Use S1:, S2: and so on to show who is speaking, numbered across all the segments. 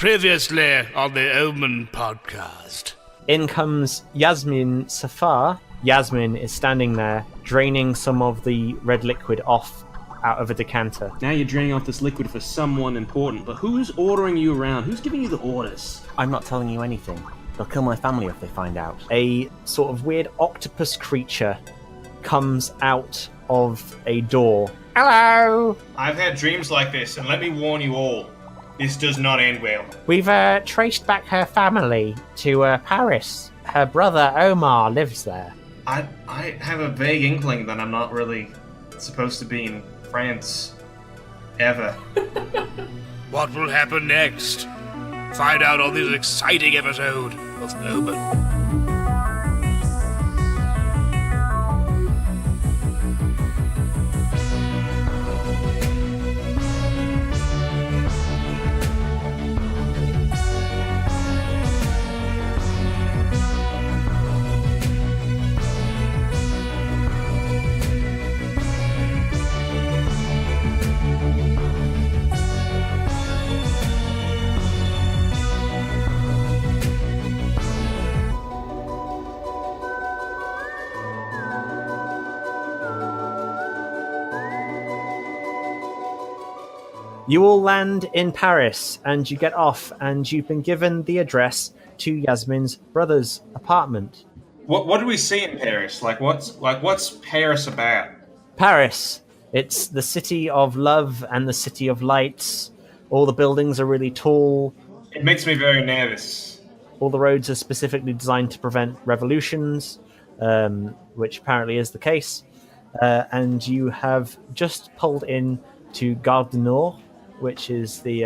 S1: Previously on the O.M.E.N podcast.
S2: In comes Yasmine Safar. Yasmine is standing there, draining some of the red liquid off out of a decanter.
S3: Now you're draining off this liquid for someone important, but who's ordering you around? Who's giving you the orders?
S4: I'm not telling you anything. They'll kill my family if they find out.
S2: A sort of weird octopus creature comes out of a door. Hello!
S5: I've had dreams like this, and let me warn you all, this does not end well.
S2: We've traced back her family to Paris. Her brother Omar lives there.
S5: I have a vague inkling that I'm not really supposed to be in France. Ever.
S1: What will happen next? Find out on this exciting episode of O.M.E.N.
S2: You all land in Paris, and you get off, and you've been given the address to Yasmine's brother's apartment.
S5: What do we see in Paris? What's Paris about?
S2: Paris. It's the city of love and the city of lights. All the buildings are really tall.
S5: It makes me very nervous.
S2: All the roads are specifically designed to prevent revolutions, which apparently is the case. And you have just pulled in to Gare Du Nord, which is the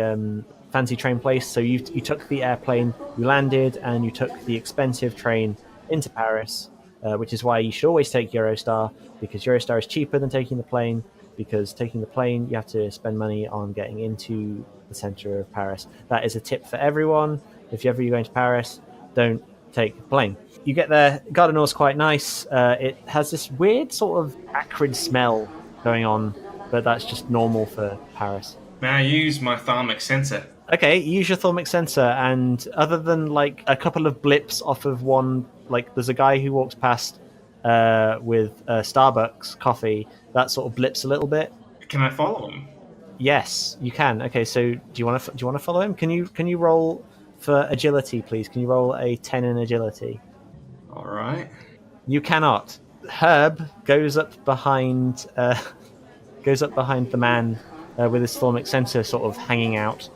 S2: fancy train place. So you took the airplane, you landed, and you took the expensive train into Paris, which is why you should always take Eurostar, because Eurostar is cheaper than taking the plane, because taking the plane, you have to spend money on getting into the center of Paris. That is a tip for everyone. If ever you're going to Paris, don't take the plane. You get there, Gare Du Nord's quite nice. It has this weird sort of acrid smell going on, but that's just normal for Paris.
S5: May I use my thermic sensor?
S2: Okay, use your thermic sensor, and other than like a couple of blips off of one, like there's a guy who walks past with Starbucks coffee, that sort of blips a little bit.
S5: Can I follow him?
S2: Yes, you can. Okay, so do you want to follow him? Can you roll for agility, please? Can you roll a 10 in agility?
S5: All right.
S2: You cannot. Herb goes up behind the man with his thermic sensor sort of hanging out,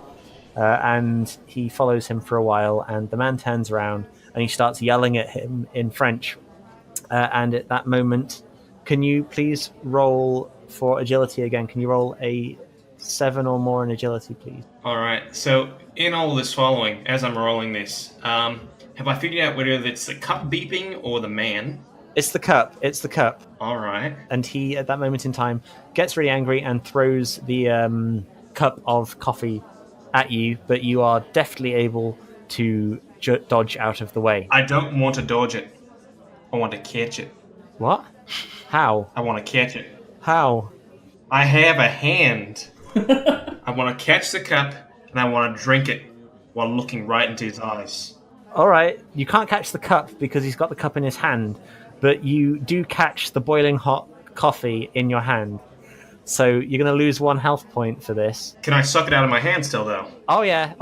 S2: and he follows him for a while, and the man turns around and he starts yelling at him in French, and at that moment, can you please roll for agility again? Can you roll a 7 or more in agility, please?
S5: All right, so in all this following, as I'm rolling this, have I figured out whether it's the cup beeping or the man?
S2: It's the cup.
S5: All right.
S2: And he, at that moment in time, gets really angry and throws the cup of coffee at you, but you are deftly able to dodge out of the way.
S5: I don't want to dodge it. I want to catch it.
S2: What? How?
S5: I want to catch it.
S2: How?
S5: I have a hand. I want to catch the cup, and I want to drink it while looking right into his eyes.
S2: All right. You can't catch the cup because he's got the cup in his hand, but you do catch the boiling hot coffee in your hand. So you're going to lose 1 health point for this.
S5: Can I suck it out of my hand still, though?
S2: Oh, yeah.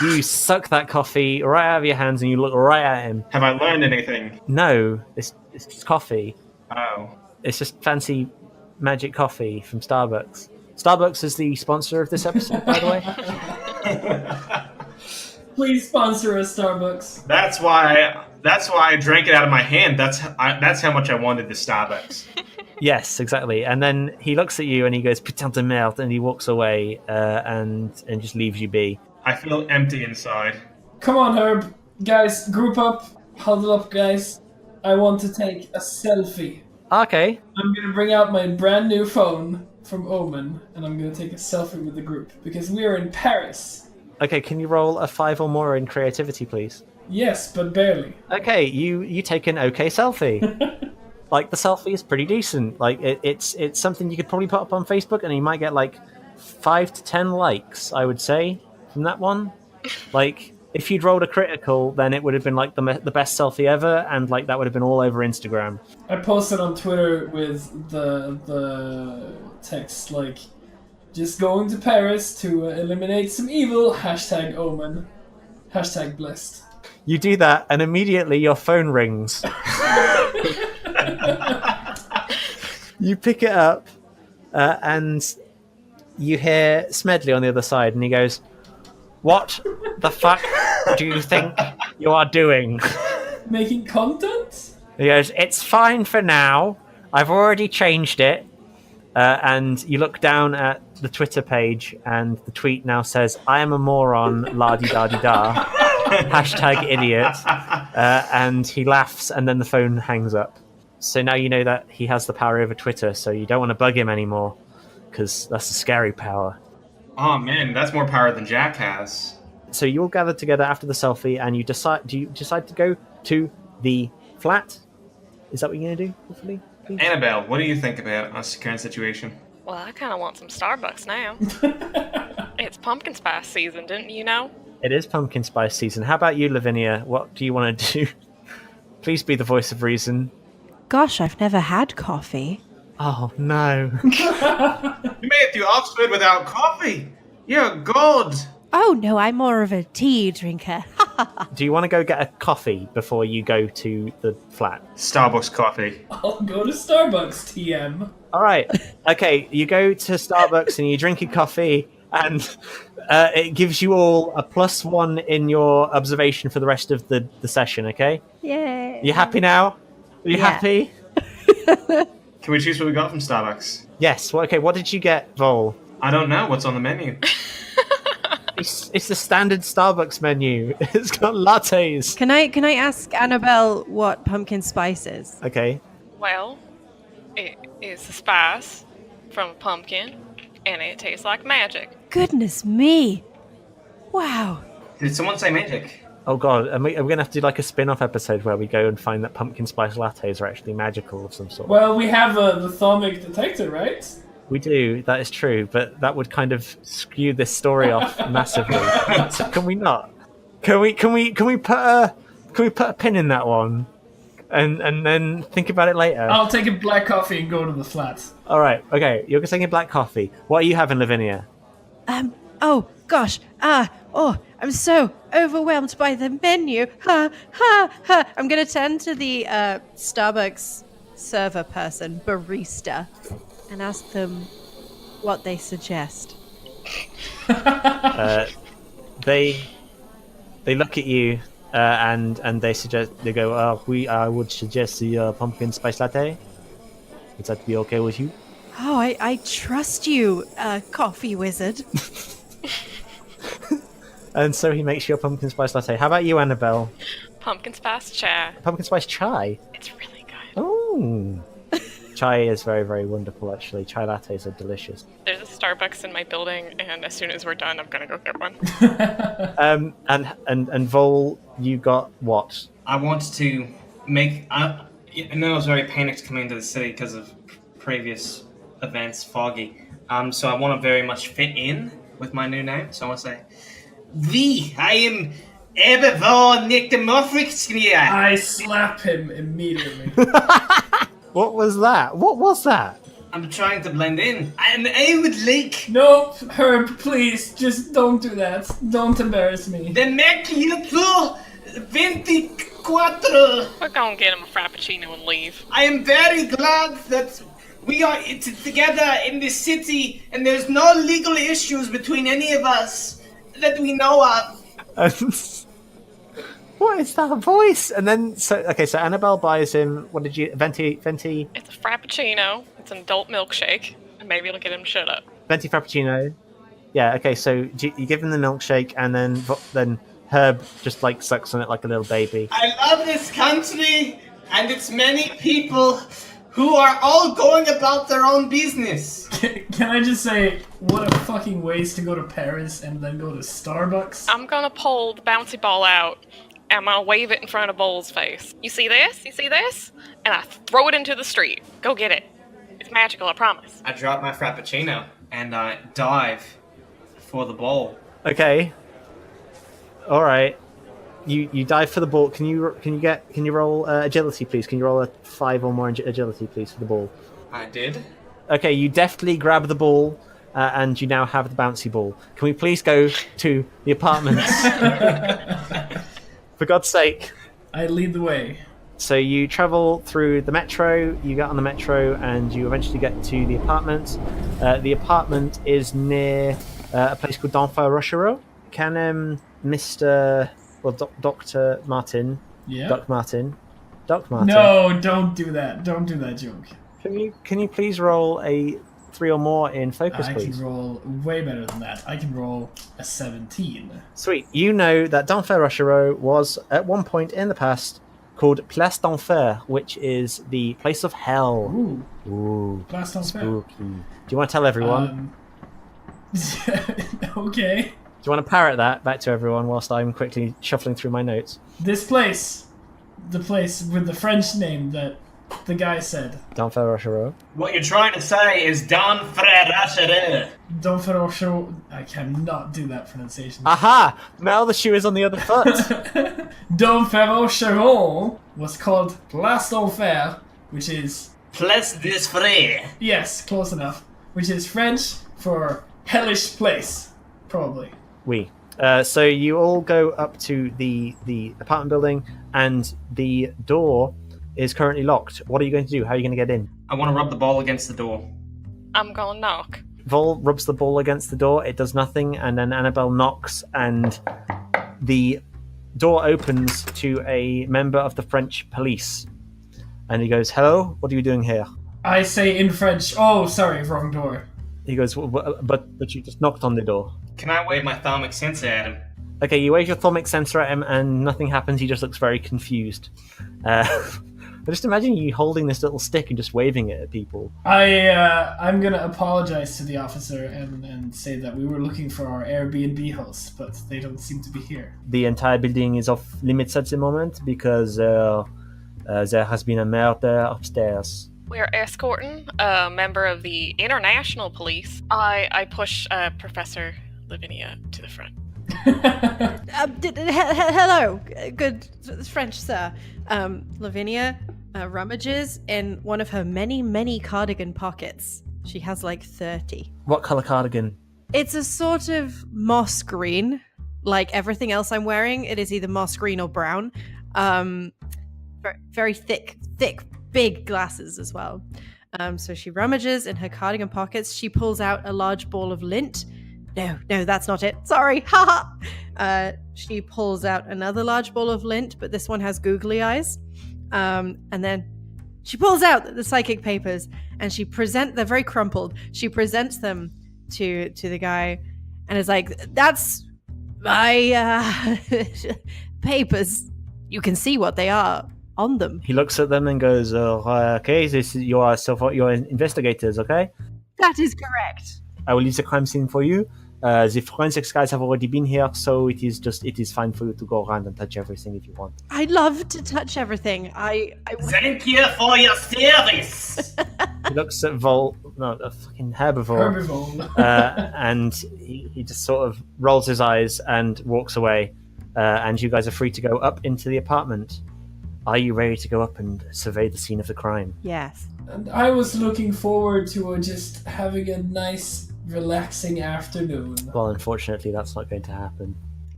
S2: You suck that coffee right out of your hands and you look right at him.
S5: Have I learned anything?
S2: No, it's just coffee.
S5: Oh.
S2: It's just fancy magic coffee from Starbucks. Starbucks is the sponsor of this episode, by the way.
S6: Please sponsor us, Starbucks.
S5: That's why I drank it out of my hand. That's how much I wanted the Starbucks.
S2: Yes, exactly. And then he looks at you and he goes, "Putain de merde," and he walks away and just leaves you be.
S5: I feel empty inside.
S6: Come on, Herb. Guys, group up. Huddle up, guys. I want to take a selfie.
S2: Okay.
S6: I'm going to bring out my brand new phone from O.M.E.N, and I'm going to take a selfie with the group, because we are in Paris.
S2: Okay, can you roll a 5 or more in creativity, please?
S6: Yes, but barely.
S2: Okay, you take an okay selfie. Like, the selfie is pretty decent. Like, it's something you could probably put up on Facebook, and you might get, like, 5 to 10 likes, I would say, from that one. Like, if you'd rolled a critical, then it would have been like the best selfie ever, and like that would have been all over Instagram.
S6: I posted on Twitter with the text like, just going to Paris to eliminate some evil, hashtag O.M.E.N, hashtag blessed.
S2: You do that, and immediately your phone rings. You pick it up, and you hear Smedley on the other side, and he goes, "What the fuck do you think you are doing?"
S6: Making content?
S2: He goes, "It's fine for now. I've already changed it." And you look down at the Twitter page, and the tweet now says, "I am a moron, la-di-da-di-da, hashtag idiot." And he laughs, and then the phone hangs up. So now you know that he has the power over Twitter, so you don't want to bug him anymore, because that's a scary power.
S5: Oh man, that's more power than Jack has.
S2: So you all gather together after the selfie, and you decide to go to the flat? Is that what you're going to do, hopefully? Please?
S5: Annabelle, what do you think about our current situation?
S7: Well, I kind of want some Starbucks now. It's pumpkin spice season, didn't you know?
S2: It is pumpkin spice season. How about you, Lavinia? What do you want to do? Please be the voice of reason.
S8: Gosh, I've never had coffee.
S2: Oh, no.
S5: You made it through Oxford without coffee. You're gold.
S8: Oh no, I'm more of a tea drinker.
S2: Do you want to go get a coffee before you go to the flat?
S5: Starbucks coffee.
S6: I'll go to Starbucks, TM.
S2: All right. Okay, you go to Starbucks and you drink your coffee, and it gives you all a +1 in your observation for the rest of the session, okay?
S8: Yay.
S2: You happy now? Are you
S8: Yeah.
S2: happy?
S5: Can we choose what we got from Starbucks?
S2: Yes. Well, okay, what did you get, Vol?
S5: I don't know. What's on the menu?
S2: It's the standard Starbucks menu. It's got lattes.
S8: Can I ask Annabelle what pumpkin spice is?
S2: Okay.
S7: Well, it is the spice from a pumpkin, and it tastes like magic.
S8: Goodness me. Wow.
S5: Did someone say magic?
S2: Oh god, are we going to have to do like a spin-off episode where we go and find that pumpkin spice lattes are actually magical of some sort?
S6: Well, we have the thermic detector, right?
S2: We do, that is true, but that would kind of skew this story off massively. So can we not? Can we put a pin in that one, and then think about it later?
S6: I'll take a black coffee and go to the flat.
S2: All right, okay. You're taking black coffee. What are you having, Lavinia?
S8: Oh gosh. I'm so overwhelmed by the menu. I'm gonna turn to the Starbucks server person, barista, and ask them what they suggest.
S2: They look at you and they go, I would suggest the pumpkin spice latte. Would that be okay with you?
S8: Oh, I trust you, coffee wizard.
S2: And so he makes you a pumpkin spice latte. How about you, Annabelle?
S7: Pumpkin spice chai.
S2: Pumpkin spice chai.
S7: It's really good.
S2: Oh, chai is very, very wonderful. Actually, chai lattes are delicious.
S7: There's a Starbucks in my building, and as soon as we're done, I'm gonna go get one.
S2: And Vol, you got what?
S5: I want to make. I know I was very panicked coming into the city because of previous events, foggy. So I want to very much fit in with my new name. So I want to say, I am Ebervor Nictomorphixnia.
S6: I slap him immediately.
S2: What was that? What was that?
S5: I'm trying to blend in. I would like
S6: Nope, Herb, please, just don't do that. Don't embarrass me.
S5: the Macchiato 24.
S7: We're gonna get him a frappuccino and leave.
S5: I am very glad that we are together in this city and there's no legal issues between any of us that we know of.
S2: What is that voice? And then, so Annabelle buys him, what did you, venti
S7: It's a frappuccino. It's an adult milkshake, and maybe it'll get him to shut up.
S2: frappuccino. Yeah, okay, so you give him the milkshake, and then Herb just like sucks on it like a little baby.
S5: I love this country and its many people who are all going about their own business.
S6: Can I just say, what a fucking waste to go to Paris and then go to Starbucks?
S7: I'm gonna pull the bouncy ball out, and I'm gonna wave it in front of Bull's face. You see this? You see this? And I throw it into the street. Go get it. It's magical, I promise.
S5: I drop my frappuccino and I dive for the bowl.
S2: Okay, All right. You dive for the ball. Can you roll agility, please? Can you roll a 5 or more agility, please, for the ball?
S5: I did.
S2: Okay, you deftly grab the ball, and you now have the bouncy ball. Can we please go to the apartments? For God's sake.
S6: I lead the way.
S2: So you travel through the metro, you get on the metro, and you eventually get to the apartment. The apartment is near a place called D'Enfer Rochereau. Can Dr. Martin...
S6: Yeah?
S2: Doc Martin.
S6: No, don't do that. Don't do that joke.
S2: Can you please roll a 3 or more in focus,
S6: I
S2: please?
S6: can roll way better than that. I can roll a 17.
S2: Sweet. You know that D'Enfer Rochereau was, at one point in the past, called Place d'Enfer, which is the place of hell. Ooh.
S6: Place d'Enfer.
S2: Spooky. Do you want to tell everyone?
S6: Okay.
S2: Do you want to parrot that back to everyone whilst I'm quickly shuffling through my notes?
S6: This place. The place with the French name that the guy said.
S2: D'Enfer Rochereau.
S5: What you're trying to say is D'Enfer Rochereau.
S6: D'Enfer Rochereau. I cannot do that pronunciation.
S2: Aha! Now the shoe is on the other foot.
S6: D'Enfer Rochereau was called Place d'Enfer, which is...
S5: Place des Frères.
S6: Yes, close enough. Which is French for hellish place. Probably.
S2: Oui. So you all go up to the apartment building, and the door is currently locked. What are you going to do? How are you going to get in?
S5: I want to rub the ball against the door.
S7: I'm gonna knock.
S2: Vol rubs the ball against the door. It does nothing, and then Annabelle knocks, and the door opens to a member of the French police. And he goes, "Hello, what are you doing here?"
S6: I say in French, oh, sorry, wrong door.
S2: He goes, but you just knocked on the door.
S5: Can I wave my thermic sensor at him?
S2: Okay, you wave your thermic sensor at him, and nothing happens. He just looks very confused. But just imagine you holding this little stick and just waving it at people.
S6: I'm gonna apologize to the officer and say that we were looking for our Airbnb host, but they don't seem to be here.
S2: The entire building is off limits at the moment because there has been a murder upstairs.
S7: We're escorting a member of the international police. I push Professor Lavinia to the front.
S8: Hello, good French sir. Lavinia rummages in one of her many cardigan pockets. She has like 30.
S2: What colour cardigan?
S8: It's a sort of moss green, like everything else I'm wearing. It is either moss green or brown. Very thick, big glasses as well. So she rummages in her cardigan pockets. She pulls out a large ball of lint. No, that's not it. Sorry, haha. She pulls out another large ball of lint, but this one has googly eyes. And then she pulls out the psychic papers, and they're very crumpled. She presents them to the guy, and is like, "That's my papers. You can see what they are on them."
S2: He looks at them and goes, "Okay, you are investigators, okay?
S8: That is correct.
S2: I will leave the crime scene for you. The forensics guys have already been here, so it is fine for you to go around and touch everything if you want."
S8: I'd love to touch everything.
S5: Thank you for your service.
S2: He looks at a fucking herbivore. And he just sort of rolls his eyes and walks away. And you guys are free to go up into the apartment. Are you ready to go up and survey the scene of the crime?
S8: Yes.
S6: And I was looking forward to just having a nice, relaxing afternoon.
S2: Well, unfortunately, that's not going to happen.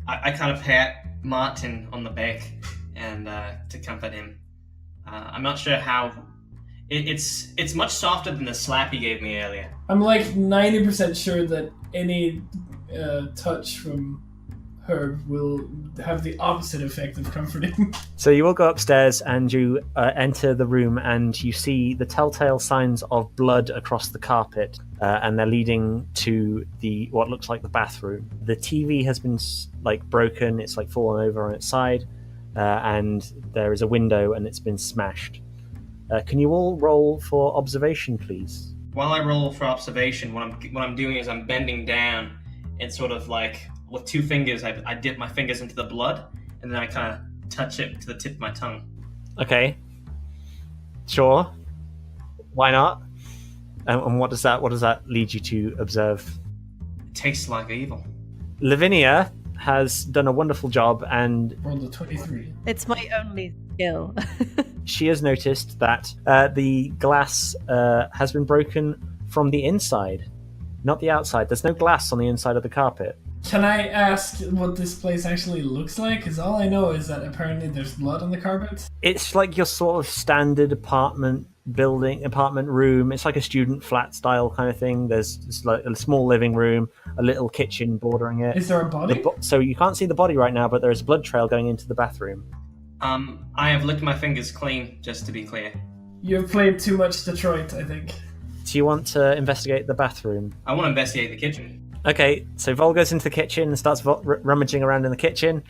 S5: I kind of pat Martin on the back and to comfort him. I'm not sure how... It's much softer than the slap he gave me earlier.
S6: I'm like 90% sure that any touch from her will have the opposite effect of comforting.
S2: So you all go upstairs and you enter the room, and you see the telltale signs of blood across the carpet, and they're leading to what looks like the bathroom. The TV has been broken; it's fallen over on its side, and there is a window and it's been smashed. Can you all roll for observation, please?
S5: While I roll for observation, what I'm doing is I'm bending down and sort of with 2 fingers, I dip my fingers into the blood, and then I kind of touch it to the tip of my tongue.
S2: Okay. Sure. Why not? And what does that lead you to observe?
S5: It tastes like evil.
S2: Lavinia, has done a wonderful job, and
S6: Rolled a 23.
S8: It's my only skill.
S2: she has noticed that the glass has been broken from the inside, not the outside. There's no glass on the inside of the carpet.
S6: Can I ask what this place actually looks like? Because all I know is that apparently there's blood on the carpet.
S2: It's like your sort of standard apartment room. It's like a student flat style kind of thing. There's like a small living room, a little kitchen bordering it.
S6: Is there a body?
S2: So you can't see the body right now, but there is a blood trail going into the bathroom.
S5: I have licked my fingers clean, just to be clear.
S6: You've played too much Detroit, I think.
S2: Do you want to investigate the bathroom?
S5: I want to investigate the kitchen.
S2: Okay, so Vol goes into the kitchen and starts rummaging around in the kitchen.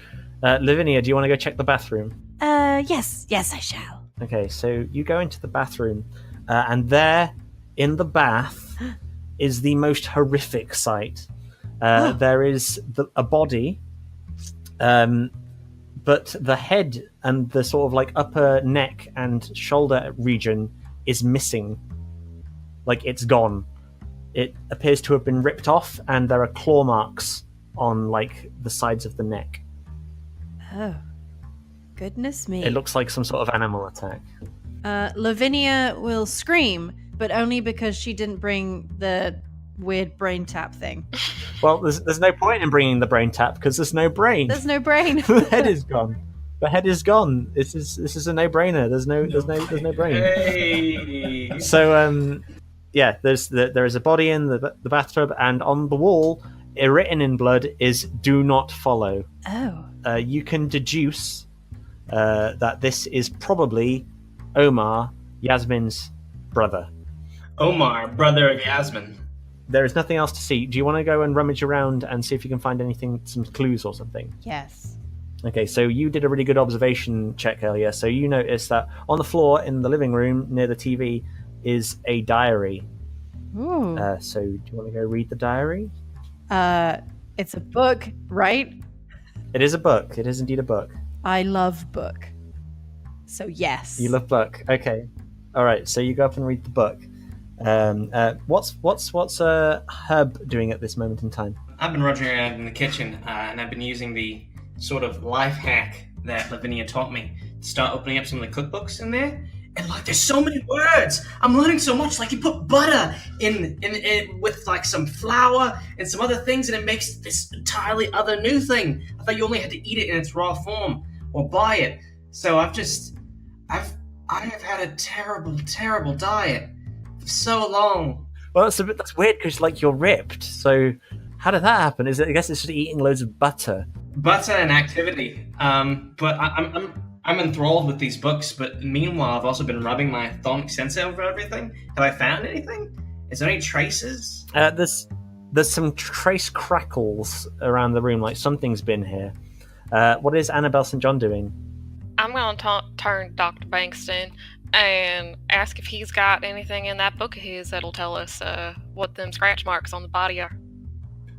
S2: Lavinia, do you want to go check the bathroom?
S8: Yes, I shall.
S2: Okay, so you go into the bathroom, and there, in the bath, is the most horrific sight. There is a body, but the head and the sort of like upper neck and shoulder region is missing. Like, it's gone. It appears to have been ripped off, and there are claw marks on like the sides of the neck.
S8: Oh, goodness me.
S2: It looks like some sort of animal attack.
S8: Lavinia will scream, but only because she didn't bring the weird brain tap thing.
S2: Well, there's no point in bringing the brain tap because there's no brain.
S8: There's no brain.
S2: The head is gone. The head is gone. This is a no-brainer. There's no brain.
S5: Hey.
S2: So yeah, there is a body in the bathtub, and on the wall, written in blood, is "Do not follow."
S8: Oh.
S2: You can deduce that this is probably Omar, Yasmine's brother.
S5: Omar, brother of Yasmine.
S2: There is nothing else to see. Do you want to go and rummage around and see if you can find anything, some clues or something?
S8: Yes.
S2: Okay, so you did a really good observation check earlier. So you noticed that on the floor in the living room near the TV is a diary.
S8: Ooh.
S2: So do you want to go read the diary?
S8: It's a book, right?
S2: It is a book. It is indeed a book.
S8: I love book. So yes.
S2: You love book. Okay. All right. So you go up and read the book. What's Herb doing at this moment in time?
S5: I've been rummaging around in the kitchen, and I've been using the sort of life hack that Lavinia taught me to start opening up some of the cookbooks in there. And like, there's so many words. I'm learning so much. Like, you put butter in with like some flour and some other things, and it makes this entirely other new thing. I thought you only had to eat it in its raw form or buy it. So I have had a terrible diet for so long.
S2: Well, that's weird because like you're ripped. So how did that happen? I guess it's just eating loads of butter.
S5: Butter and activity. But I'm enthralled with these books, but meanwhile, I've also been rubbing my thonic sensor over everything. Have I found anything? Is there any traces?
S2: There's some trace crackles around the room, like something's been here. What is Annabelle St. John doing?
S7: I'm going to turn Dr. Bengtsson and ask if he's got anything in that book of his that'll tell us what them scratch marks on the body are.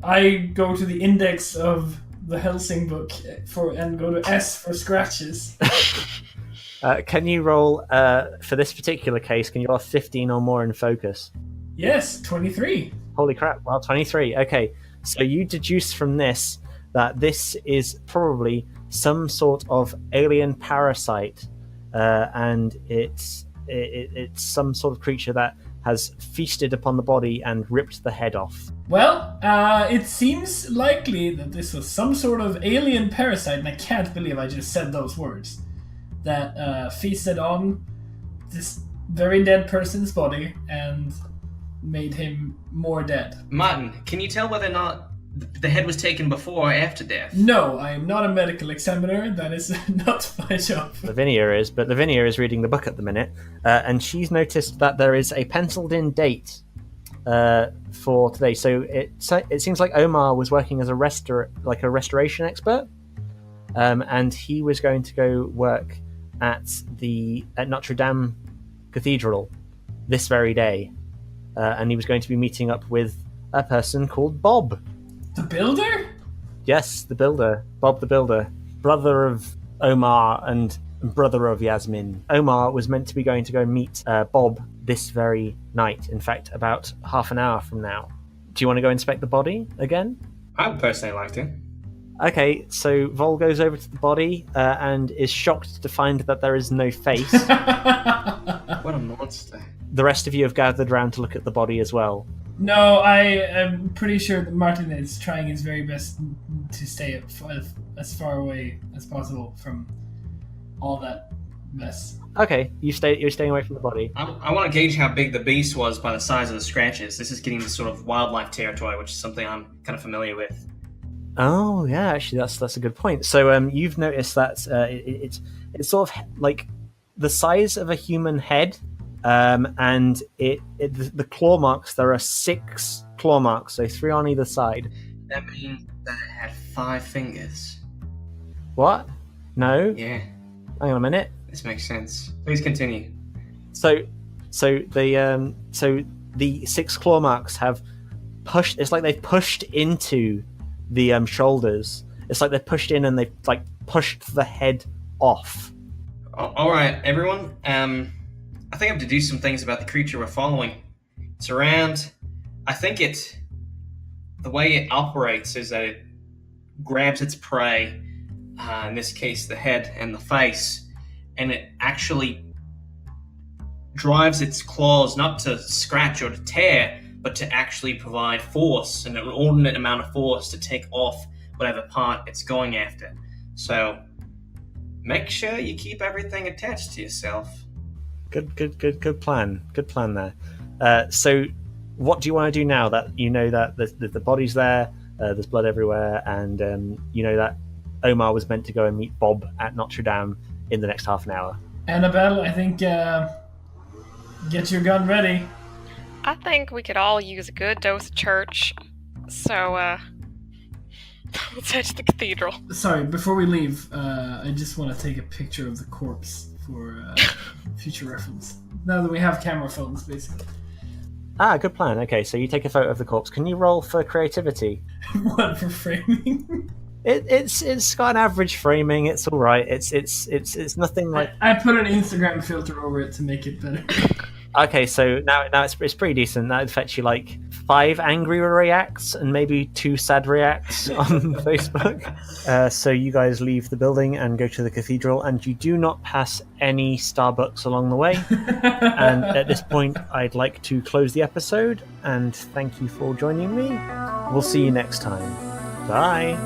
S6: I go to the index of the Helsing book and go to S for scratches.
S2: Can you roll, for this particular case, can you roll 15 or more in focus?
S6: Yes, 23.
S2: Holy crap, well, 23. Okay, so you deduce from this that this is probably some sort of alien parasite, and it's some sort of creature that has feasted upon the body and ripped the head off.
S6: Well, it seems likely that this was some sort of alien parasite, and I can't believe I just said those words, that feasted on this very dead person's body and made him more dead.
S5: Martin, can you tell whether or not the head was taken before or after death?
S6: No, I am not a medical examiner. That is not my job.
S2: Lavinia is, but Lavinia is reading the book at the minute, and she's noticed that there is a penciled-in date for today. So it seems like Omar was working as a restoration expert, and he was going to go work at Notre Dame Cathedral this very day, and he was going to be meeting up with a person called Bob.
S6: The builder?
S2: Yes, the builder. Bob the builder. Brother of Omar and brother of Yasmine. Omar was meant to be going to go meet Bob this very night. In fact, about half an hour from now. Do you want to go inspect the body again?
S5: I would personally like to.
S2: Okay, so Vol goes over to the body and is shocked to find that there is no face.
S5: What a monster.
S2: The rest of you have gathered around to look at the body as well.
S6: No, I am pretty sure that Martin is trying his very best to stay as far away as possible from all that mess.
S2: Okay, you're staying away from the body.
S5: I want to gauge how big the beast was by the size of the scratches. This is getting to sort of wildlife territory, which is something I'm kind of familiar with.
S2: Oh yeah, actually that's a good point. So you've noticed that it's sort of like the size of a human head, and the claw marks. There are 6 claw marks, so 3 on either side.
S5: That means that it had 5 fingers.
S2: What? No.
S5: Yeah,
S2: Hang on a minute.
S5: this makes sense. Please continue.
S2: So the 6 claw marks have pushed. It's like they've pushed into the shoulders. It's like they've pushed in and they've like pushed the head off.
S5: All right, everyone. I think I have to do some things about the creature we're following. It's around. I think the way it operates is that it grabs its prey, in this case the head and the face, and it actually drives its claws not to scratch or to tear, but to actually provide force, an inordinate amount of force to take off whatever part it's going after. So make sure you keep everything attached to yourself.
S2: Good plan. Good plan there. So what do you want to do now that you know that the body's there, there's blood everywhere, and you know that Omar was meant to go and meet Bob at Notre Dame in the next half an hour?
S6: Annabelle, I think get your gun ready.
S7: I think we could all use a good dose of church. So, let's head to the cathedral.
S6: Sorry, before we leave, I just want to take a picture of the corpse for future reference. Now that we have camera phones, basically.
S2: Good plan. Okay, so you take a photo of the corpse. Can you roll for creativity?
S6: What, for framing?
S2: It's got an average framing. It's all right. It's nothing like.
S6: I put an Instagram filter over it to make it better.
S2: Okay, so now it's pretty decent. That fetch you like 5 angry reacts and maybe 2 sad reacts on Facebook. So you guys leave the building and go to the cathedral, and you do not pass any Starbucks along the way. And at this point, I'd like to close the episode and thank you for joining me. We'll see you next time. Bye.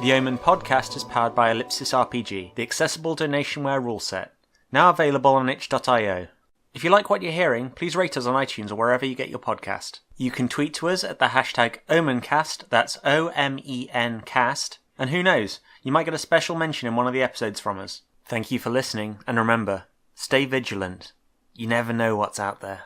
S2: The O.M.E.N podcast is powered by Ellipsis RPG, the accessible donationware rule set. Now available on itch.io. If you like what you're hearing, please rate us on iTunes or wherever you get your podcast. You can tweet to us at the hashtag OMENcast, that's O-M-E-N cast, and who knows, you might get a special mention in one of the episodes from us. Thank you for listening, and remember, stay vigilant. You never know what's out there.